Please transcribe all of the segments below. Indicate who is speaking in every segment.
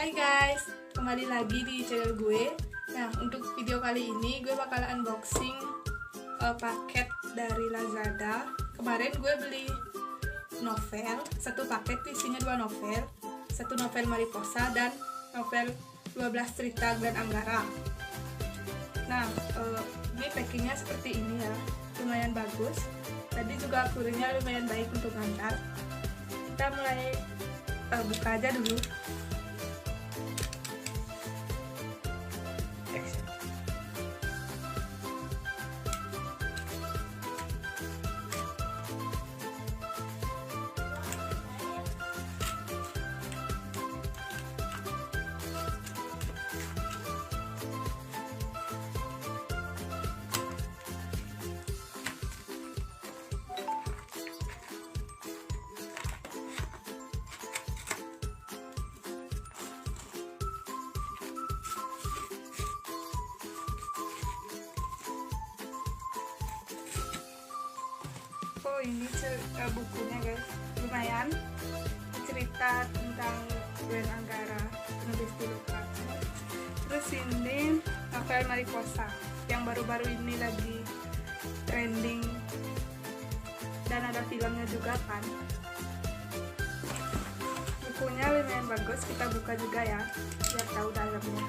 Speaker 1: Hai guys, kembali lagi di channel gue. Nah, untuk video kali ini gue bakal unboxing paket dari Lazada. Kemarin gue beli novel, satu paket isinya 2 novel, satu novel Mariposa dan novel 12 cerita Glenn Anggara. Nah, ini packingnya seperti ini ya, lumayan bagus. Tadi juga kurirnya lumayan baik untuk ngantar. Kita mulai buka aja dulu. Oh, ini bukunya guys, lumayan, cerita tentang Glenn Anggara, penulis dulu kan. Terus ini novel Mariposa yang baru-baru ini lagi trending dan ada filmnya juga kan. Bukunya lumayan bagus, kita buka juga ya biar tahu dalamnya.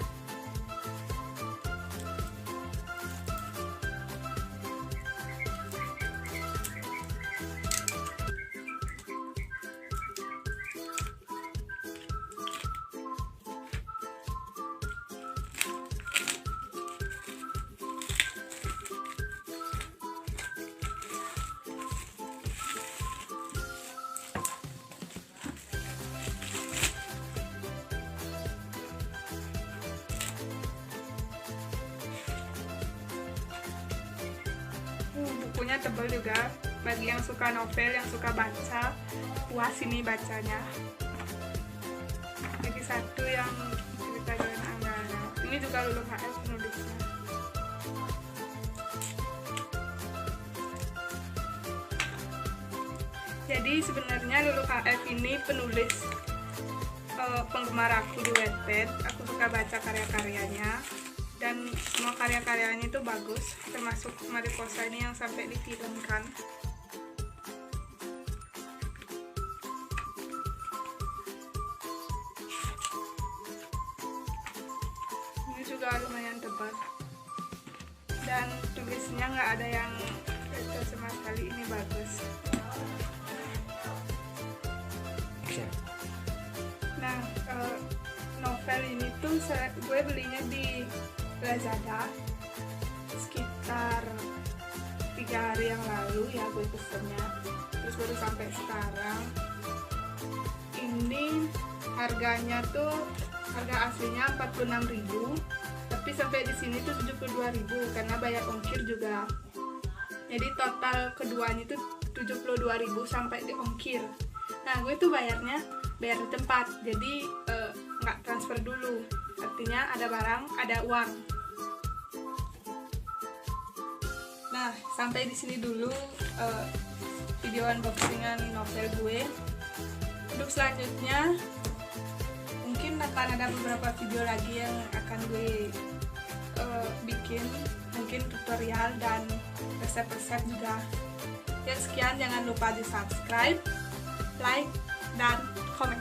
Speaker 1: Bukunya tebal juga, bagi yang suka novel, yang suka baca, puas ini bacanya. Lagi satu yang cerita Glenn Anggara, ini juga Lulu HF penulisnya. Jadi sebenarnya Lulu HF ini penulis penggemar aku di Wattpad. Aku suka baca karya-karyanya dan semua karya-karyanya itu bagus, termasuk Mariposa ini yang sampai difilmkan. Ini juga lumayan tebal dan tulisnya nggak ada yang kecil sama sekali, ini bagus. Nah, novel ini tuh gue belinya di Lazada sekitar 3 hari yang lalu ya, gue pesennya, terus baru sampai sekarang. Ini harganya tuh, harga aslinya 46.000, tapi sampai di sini tuh 72.000 karena bayar ongkir juga. Jadi total keduanya tuh 72.000 sampai di ongkir. Nah, gue tuh bayar di tempat, jadi nggak transfer dulu, artinya ada barang, ada uang. Nah, sampai di sini dulu video unboxingan novel gue. Untuk selanjutnya mungkin akan ada beberapa video lagi yang akan gue bikin, mungkin tutorial dan resep-resep juga. Ya, sekian, jangan lupa di subscribe, like, dan komen.